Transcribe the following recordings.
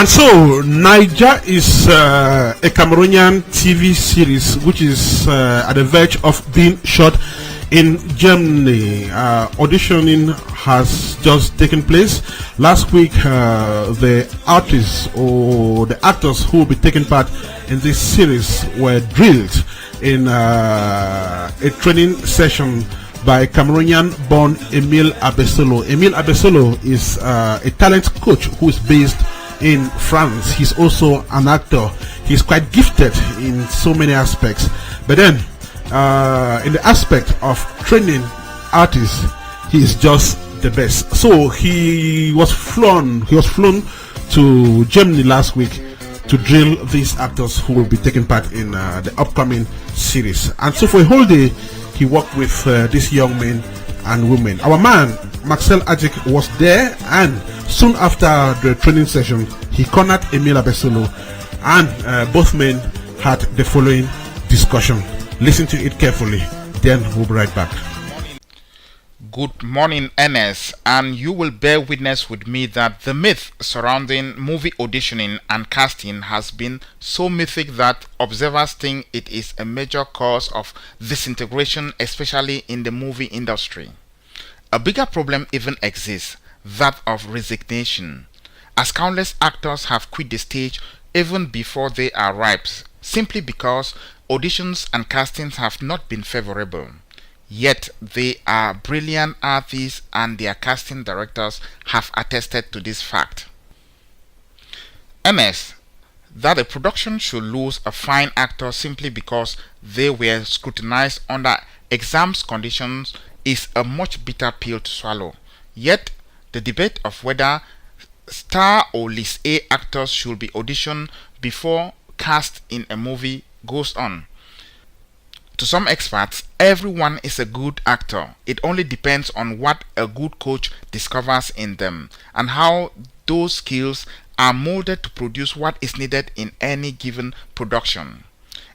And so, Niger is a Cameroonian TV series which is at the verge of being shot in Germany. Auditioning has just taken place. Last week, the artists or the actors who will be taking part in this series were drilled in a training session by Cameroonian-born Emil Abossolo. Emil Abossolo is a talent coach who is based in France. He's also an actor. He's quite gifted in so many aspects. But then, in the aspect of training artists, he is just the best. So he was flown to Germany last week to drill these actors who will be taking part in the upcoming series. And so for a whole day, he worked with these young men and women. Our man Marcel Ajik was there, and soon after the training session, he cornered Emil Abossolo, and both men had the following discussion. Listen to it carefully, then we'll be right back. Good morning, Ernest, and you will bear witness with me that the myth surrounding movie auditioning and casting has been so mythic that observers think it is a major cause of disintegration, especially in the movie industry. A bigger problem even exists, that of resignation, as countless actors have quit the stage even before they are ripe, simply because auditions and castings have not been favorable. Yet they are brilliant artists, and their casting directors have attested to this fact. Ernest, that a production should lose a fine actor simply because they were scrutinized under exams conditions is a much bitter pill to swallow. Yet the debate of whether star or list A actors should be auditioned before cast in a movie goes on. To some experts, everyone is a good actor. It only depends on what a good coach discovers in them and how those skills are molded to produce what is needed in any given production.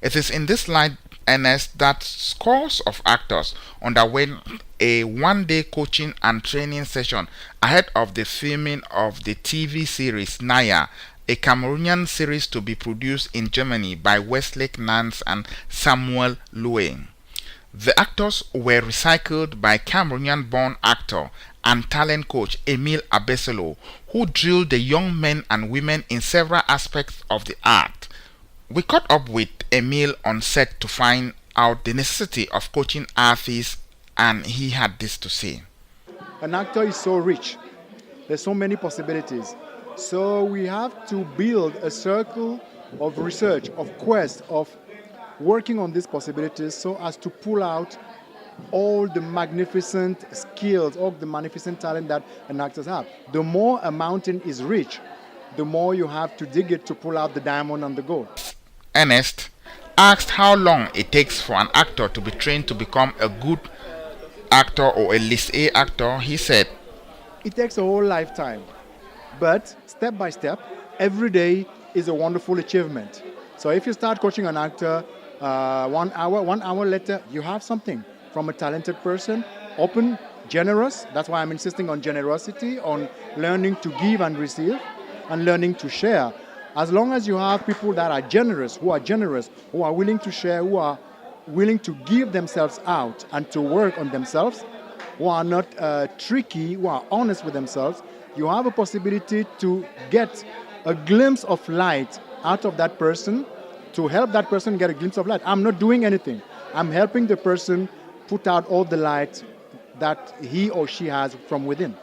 It is in this light, Ernest, that scores of actors underwent a one-day coaching and training session ahead of the filming of the TV series Naya, a Cameroonian series to be produced in Germany by Westlake Nance and Samuel Loue. The actors were recycled by Cameroonian-born actor and talent coach Emil Abossolo, who drilled the young men and women in several aspects of the art. We caught up with Emil on set to find out the necessity of coaching artists, and he had this to say. An actor is so rich. There's so many possibilities. So we have to build a circle of research, of quest, of working on these possibilities so as to pull out all the magnificent skills, all the magnificent talent that an actor has. The more a mountain is rich, the more you have to dig it to pull out the diamond and the gold. Ernest asked how long it takes for an actor to be trained to become a good actor or a list A actor. He said, it takes a whole lifetime, but step by step, every day is a wonderful achievement. So if you start coaching an actor 1 hour later, you have something from a talented person, open, generous. That's why I'm insisting on generosity, on learning to give and receive, and learning to share. As long as you have people that are generous, who are willing to share, who are willing to give themselves out and to work on themselves, who are not tricky, who are honest with themselves, you have a possibility to get a glimpse of light out of that person, to help that person get a glimpse of light. I'm not doing anything. I'm helping the person put out all the light that he or she has from within.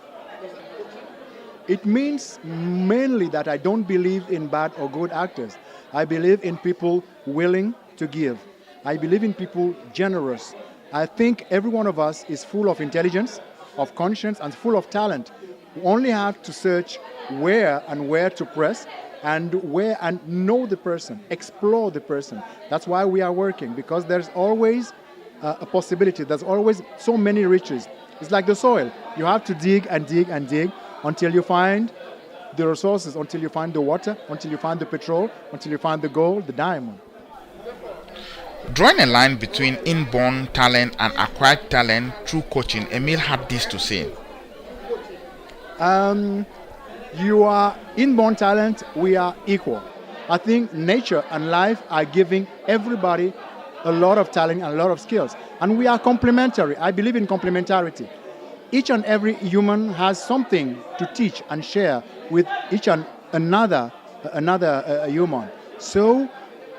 It means mainly that I don't believe in bad or good actors. I believe in people willing to give. I believe in people generous. I think every one of us is full of intelligence, of conscience, and full of talent. We only have to search where to press and know the person, explore the person. That's why we are working, because there's always a possibility. There's always so many riches. It's like the soil. You have to dig and dig and dig until you find the resources, until you find the water, until you find the petrol, until you find the gold, the diamond. Drawing a line between inborn talent and acquired talent through coaching, Emil had this to say. You are inborn talent, we are equal. I think nature and life are giving everybody a lot of talent and a lot of skills. And we are complementary. I believe in complementarity. Each and every human has something to teach and share with each and another human. So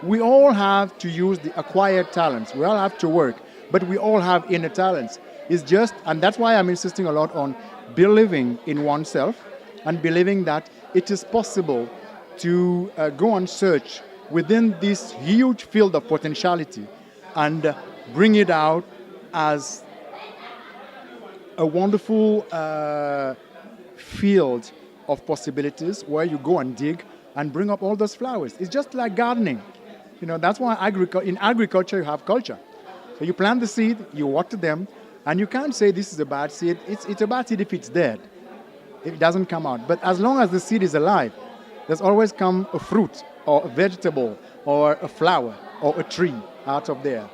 we all have to use the acquired talents. We all have to work, but we all have inner talents. It's just, and that's why I'm insisting a lot on believing in oneself and believing that it is possible to go and search within this huge field of potentiality and bring it out as a wonderful field of possibilities where you go and dig and bring up all those flowers. It's just like gardening. That's why in agriculture you have culture. So you plant the seed, you water them, and you can't say this is a bad seed. It's a bad seed if it's dead, if it doesn't come out. But as long as the seed is alive, there's always come a fruit or a vegetable or a flower or a tree out of there.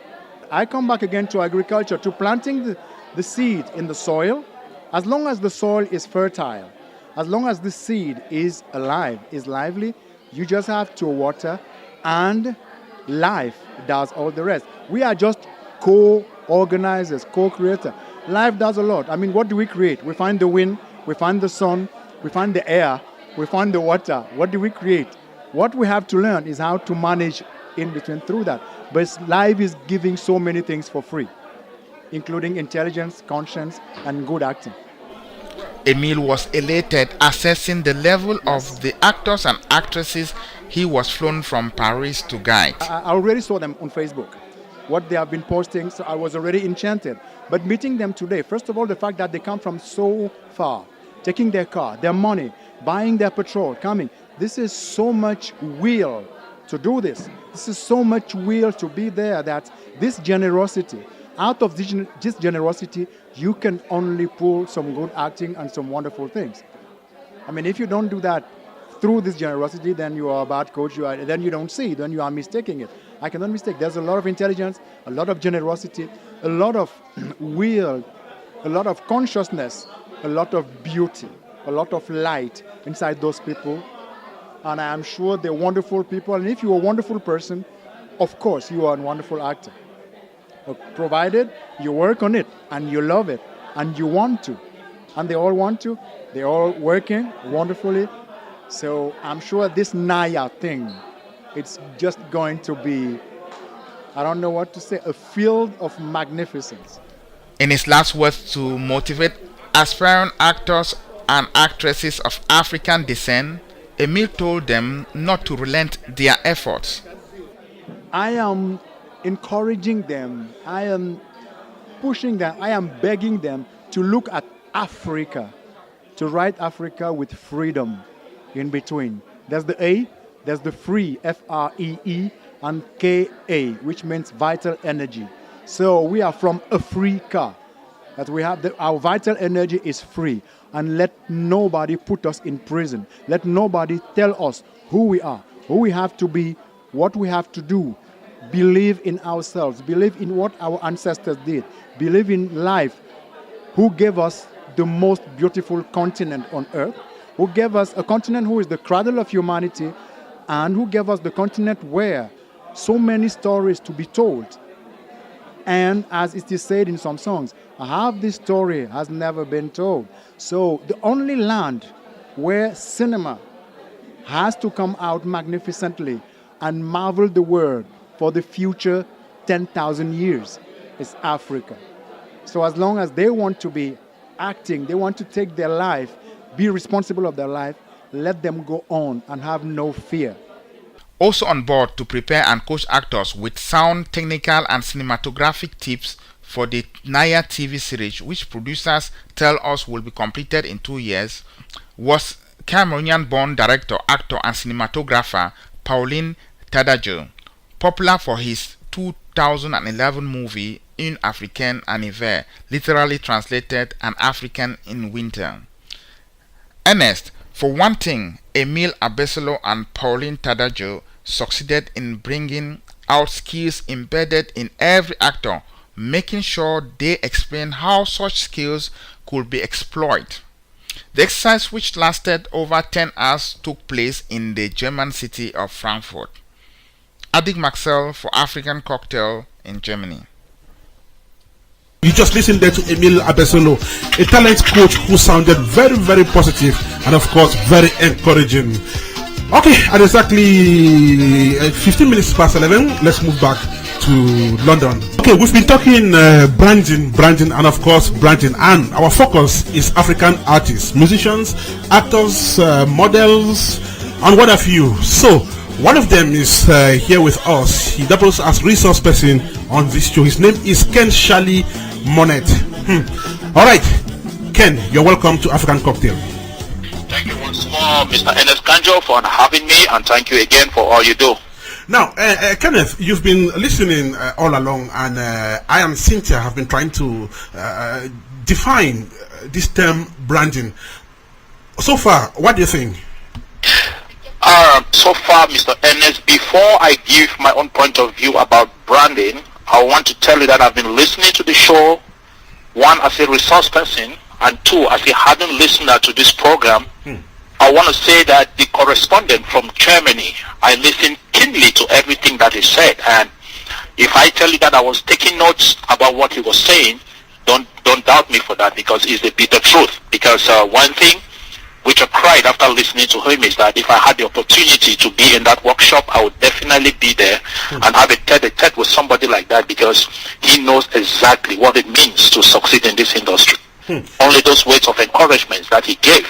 I come back again to agriculture, to planting the seed in the soil. As long as the soil is fertile, as long as the seed is alive, is lively, you just have to water, and life does all the rest. We are just co-organizers, co-creators. Life does a lot. I mean, what do we create? We find the wind, we find the sun, we find the air, we find the water. What do we create? What we have to learn is how to manage in between through that. But life is giving so many things for free, including intelligence, conscience, and good acting. Emil was elated assessing the level of the actors and actresses he was flown from Paris to guide. I already saw them on Facebook, what they have been posting, so I was already enchanted. But meeting them today, first of all, the fact that they come from so far, taking their car, their money, buying their petrol, coming. This is so much will to do this. This is so much will to be there that this generosity, out of this generosity, you can only pull some good acting and some wonderful things. I mean, if you don't do that through this generosity, then you are a bad coach, then you don't see, then you are mistaking it. I cannot mistake. There's a lot of intelligence, a lot of generosity, a lot of will, a lot of consciousness, a lot of beauty, a lot of light inside those people. And I am sure they're wonderful people. And if you're a wonderful person, of course, you are a wonderful actor. Provided you work on it and you love it and you want to. And they all want to. They're all working wonderfully. So I'm sure this Naya thing, it's just going to be, I don't know what to say, a field of magnificence. In his last words to motivate aspiring actors and actresses of African descent, Emil told them not to relent their efforts. I am encouraging them, I am pushing them, I am begging them to look at Africa, to write Africa with freedom in between. There's the A, there's the free, F-R-E-E, and K-A, which means vital energy. So we are from Africa, that we have our vital energy is free. And let nobody put us in prison. Let nobody tell us who we are, who we have to be, what we have to do. Believe in ourselves. Believe in what our ancestors did. Believe in life. Who gave us the most beautiful continent on earth? Who gave us a continent who is the cradle of humanity, and who gave us the continent where so many stories to be told. And as it is said in some songs, half this story has never been told. So the only land where cinema has to come out magnificently and marvel the world for the future 10,000 years is Africa. So as long as they want to be acting, they want to take their life, be responsible of their life, let them go on and have no fear. Also on board to prepare and coach actors with sound, technical and cinematographic tips for the Naya TV series, which producers tell us will be completed in 2 years, was Cameroonian-born director, actor and cinematographer Pauline Tadajo, popular for his 2011 movie Un Africain en Hiver, literally translated An African in Winter. Ernest, for one thing, Emil Abossolo and Pauline Tadajo succeeded in bringing out skills embedded in every actor, making sure they explain how such skills could be exploited. The exercise, which lasted over 10 hours, took place in the German city of Frankfurt. Adik Maxell for African Cocktail in Germany. You just listened there to Emil Abossolo, a talent coach who sounded very, very positive and, of course, very encouraging. Okay, at exactly 15 minutes past 11, let's move back to London. Okay, we've been talking branding, and of course branding, and our focus is African artists, musicians, actors, models, and what have you. So one of them is here with us. He doubles as resource person on this show. His name is Ken Shali Monet. All right, Ken, you're welcome to African Cocktail. Thank you once more, Mr. Ernest Kanjo, for having me, and thank you again for all you do. Now, Kenneth, you've been listening all along, and I and Cynthia have been trying to define this term branding. So far, what do you think? So far, Mr. Ernest, before I give my own point of view about branding, I want to tell you that I've been listening to the show, one, as a resource person, and two, as a hardened listener to this program. I want to say that the correspondent from Germany, I listened keenly to everything that he said, and if I tell you that I was taking notes about what he was saying, don't doubt me for that, because it's the bitter truth. Because one thing which I cried after listening to him is that if I had the opportunity to be in that workshop, I would definitely be there and have a tete-a-tete with somebody like that, because he knows exactly what it means to succeed in this industry. Only those words of encouragement that he gave,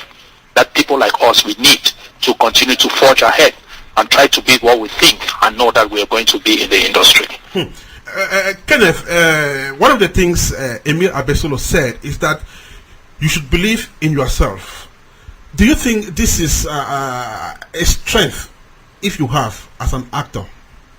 that people like us we need to continue to forge ahead and try to be what we think and know that we are going to be in the industry. Kenneth, one of the things Emil Abossolo said is that you should believe in yourself. Do you think this is a strength if you have as an actor?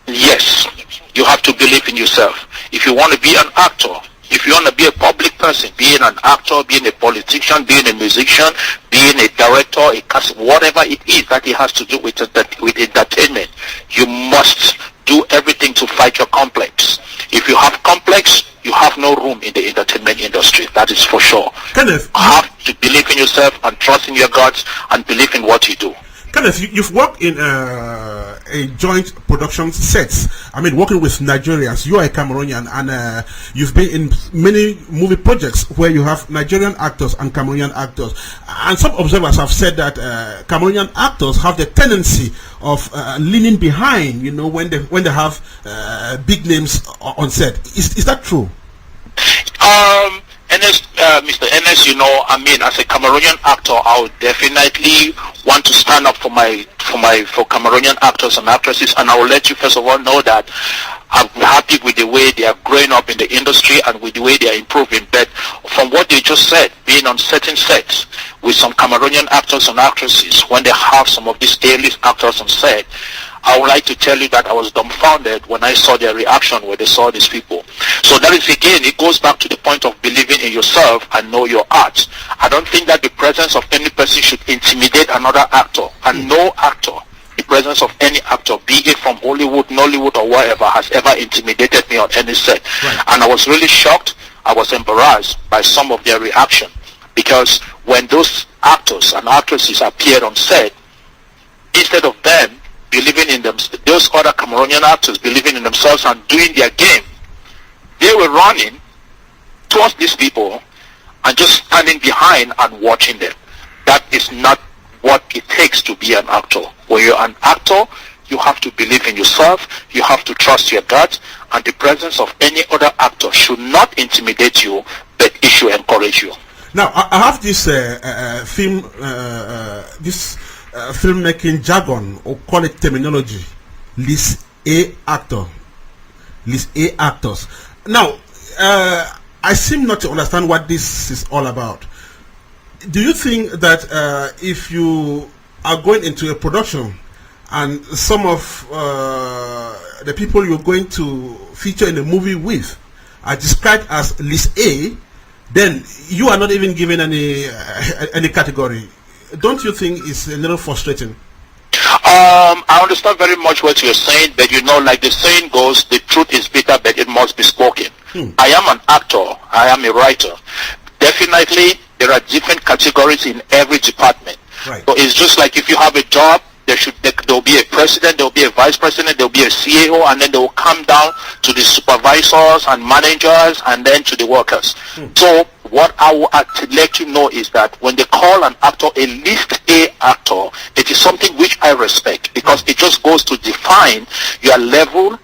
Yes, you have to believe in yourself. If you want to be an actor, if you want to be a public person, being an actor, being a politician, being a musician, being a director, a cast, whatever it is that it has to do with entertainment, you must do everything to fight your complex. If you have complex, you have no room in the entertainment industry. That is for sure. Kenneth, you have to believe in yourself and trust in your guts and believe in what you do. Kenneth, you've worked in a joint production sets. I mean, working with Nigerians. You are a Cameroonian, and you've been in many movie projects where you have Nigerian actors and Cameroonian actors. And some observers have said that Cameroonian actors have the tendency of leaning behind, when they have big names on set. Is that true? Mr. Ernest, as a Cameroonian actor, I would definitely want to stand up for Cameroonian actors and actresses, and I will let you first of all know that I'm happy with the way they are growing up in the industry and with the way they are improving. But from what they just said, being on certain sets with some Cameroonian actors and actresses, when they have some of these A-list actors on set, I would like to tell you that I was dumbfounded when I saw their reaction when they saw these people. So that is, again, it goes back to the point of believing in yourself and know your art. I don't think that the presence of any person should intimidate another actor, and no actor, the presence of any actor, be it from Hollywood, Nollywood, or wherever, has ever intimidated me on any set. Right. And I was really shocked. I was embarrassed by some of their reaction, because when those actors and actresses appeared on set, instead of them believing in them, those other Cameroonian actors believing in themselves and doing their game, they were running towards these people and just standing behind and watching them. That is not what it takes to be an actor. When you're an actor, you have to believe in yourself, you have to trust your gut, and the presence of any other actor should not intimidate you, but it should encourage you. Now, I have this filmmaking jargon, or call it terminology, list A actor, list A actors. Now, I seem not to understand what this is all about. Do you think that if you are going into a production and some of the people you're going to feature in the movie with are described as list A, then you are not even given any category? Don't you think it's a little frustrating? I understand very much what you're saying, but like the saying goes, the truth is bitter, but it must be spoken. I am an actor. I am a writer. Definitely, there are different categories in every department. Right. So it's just like if you have a job, there'll be a president, there'll be a vice president, there'll be a CAO, and then they will come down to the supervisors and managers, and then to the workers. So what I will let you know is that when they call an actor a list A actor, it is something which I respect, because it just goes to define your level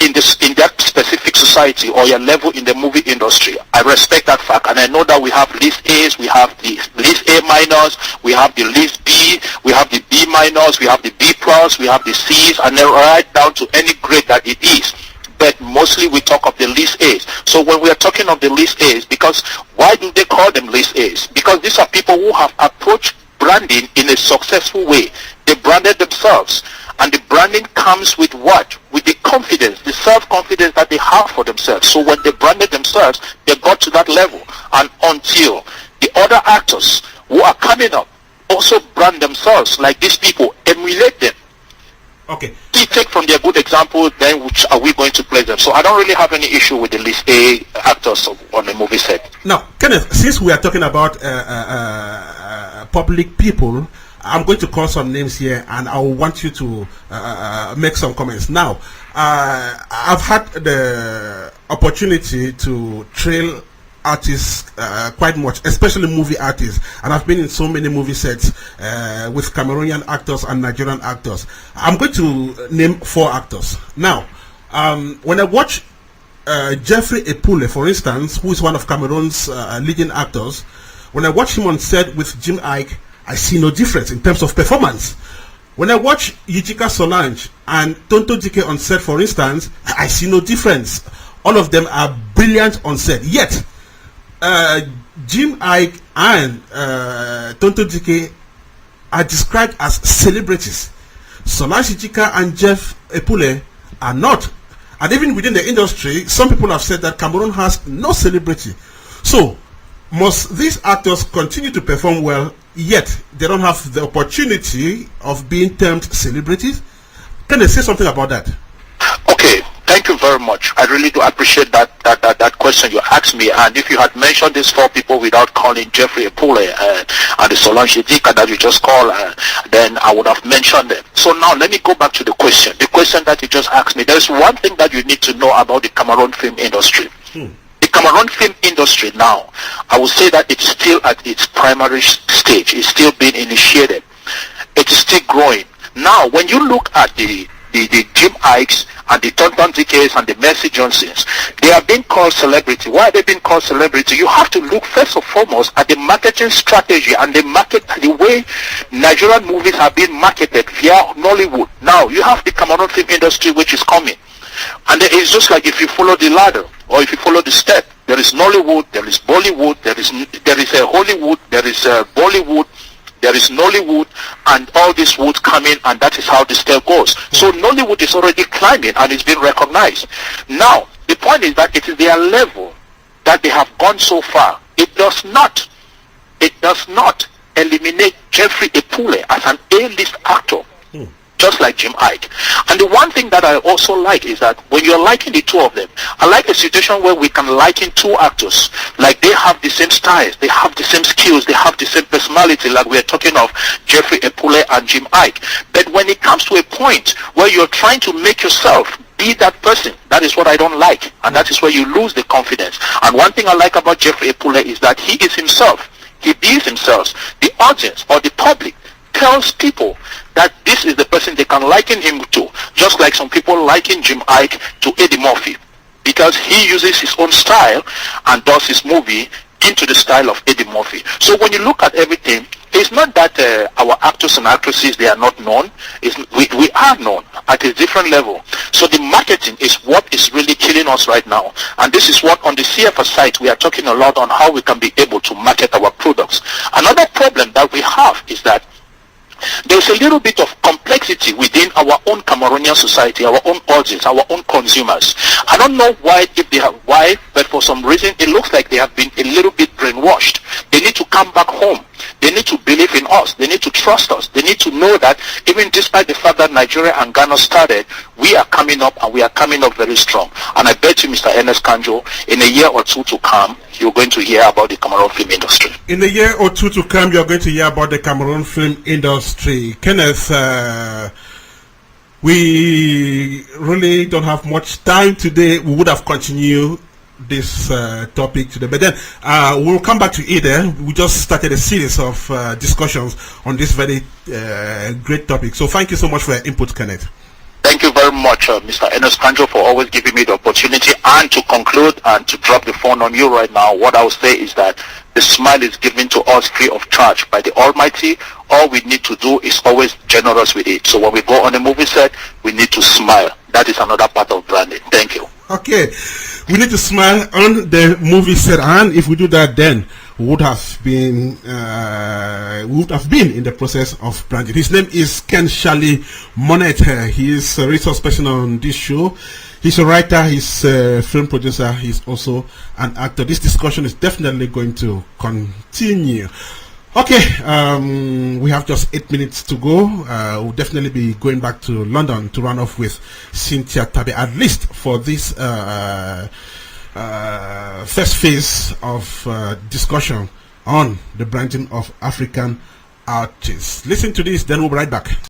in that specific society, or your level in the movie industry. I respect that fact, and I know that we have list A's, we have the list A minus, we have the list B, we have the B minus, we have the B plus, we have the C's, and then right down to any grade that it is. But mostly we talk of the list A's. So when we are talking of the list A's, because why do they call them list A's? Because these are people who have approached branding in a successful way. They branded themselves, and the branding comes with what? With the confidence, the self-confidence that they have for themselves. So when they branded themselves, they got to that level. And until the other actors who are coming up also brand themselves like these people, emulate them. Okay. We take from their good example, then which are we going to play them? So I don't really have any issue with the list A actors on the movie set. Now, Kenneth, since we are talking about public people, I'm going to call some names here, and I want you to make some comments. Now, I've had the opportunity to trail artists quite much, especially movie artists, and I've been in so many movie sets with Cameroonian actors and Nigerian actors. I'm going to name 4 actors. Now, when I watch Jeffrey Epule, for instance, who is one of Cameroon's leading actors, when I watch him on set with Jim Ike, I see no difference in terms of performance. When I watch Yijika Solange and Tonto Dike on set, for instance, I see no difference. All of them are brilliant on set. Yet, Jim Ike and Tonto Dike are described as celebrities. Solange Yijika and Jeff Epule are not. And even within the industry, some people have said that Cameroon has no celebrity. So, must these actors continue to perform well, yet they don't have the opportunity of being termed celebrities? Can they say something about that? Okay, thank you very much. I really do appreciate that question you asked me. And if you had mentioned these 4 people without calling Jeffrey Epule and the Solange Yijika that you just called, then I would have mentioned them. So now let me go back to the question. The question that you just asked me. There's one thing that you need to know about the Cameroon film industry. The Cameroon film industry now, I would say that it's still at its primary stage. It's still being initiated. It is still growing. Now, when you look at the Jim Ikes and the Tonton Dikes and the Mercy Johnsons, they are being called celebrity. Why are they being called celebrity? You have to look first and foremost at the marketing strategy and the way Nigerian movies are being marketed via Nollywood. Now, you have the Cameroon film industry which is coming. And it's just like if you follow the ladder or if you follow the step, there is Nollywood, there is Bollywood, there is a Hollywood, there is a Bollywood, there is Nollywood, and all these woods come in, and that is how the step goes. So Nollywood is already climbing and it's been recognized. Now, the point is that it is their level that they have gone so far. It does not eliminate Jeffrey Epule as an A-list actor. Just like Jim Ike. And the one thing that I also like is that when you're liking the 2 of them, I like a situation where we can liken 2 actors. Like they have the same styles, they have the same skills, they have the same personality, like we're talking of Jeffrey Epule and Jim Ike. But when it comes to a point where you're trying to make yourself be that person, that is what I don't like. And that is where you lose the confidence. And one thing I like about Jeffrey Epule is that he is himself. He is himself. The audience or the public tells people that this is the person they can liken him to, just like some people liken Jim Ike to Eddie Murphy, because he uses his own style and does his movie into the style of Eddie Murphy. So when you look at everything, it's not that our actors and actresses, they are not known. We are known at a different level. So the marketing is what is really killing us right now. And this is what on the CFA site we are talking a lot on how we can be able to market our products. Another problem that we have is that there's a little bit of complexity within our own Cameroonian society, our own audience, our own consumers. I don't know why, but for some reason it looks like they have been a little bit brainwashed. They need to come back home. They need to believe in us. They need to trust us. They need to know that even despite the fact that Nigeria and Ghana started, we are coming up, and we are coming up very strong. And I bet you, Mr. Ernest Kanjo, in a year or two to come, you're going to hear about the Cameroon film industry. In a year or two to come, you're going to hear about the Cameroon film industry. Kenneth, we really don't have much time today. We would have continued this topic today, but then we'll come back to it. We just started a series of discussions on this very great topic. So thank you so much for your input, Kenneth. Thank you very much, Mr. Ernest Kanjo, for always giving me the opportunity. And to conclude and to drop the phone on you right now, what I will say is that the smile is given to us free of charge by the Almighty. All we need to do is always generous with it. So when we go on a movie set, we need to smile. That is another part of branding. Thank you. Okay, we need to smile on the movie set, and if we do that, then we would have been in the process of branding. His name is Ken Charlie Monet. He is a resource person on this show. He's a writer, he's a film producer, he's also an actor. This discussion is definitely going to continue. Okay, we have just 8 minutes to go. We'll definitely be going back to London to run off with Cynthia Tabe, at least for this first phase of discussion on the branding of African artists. Listen to this, then we'll be right back.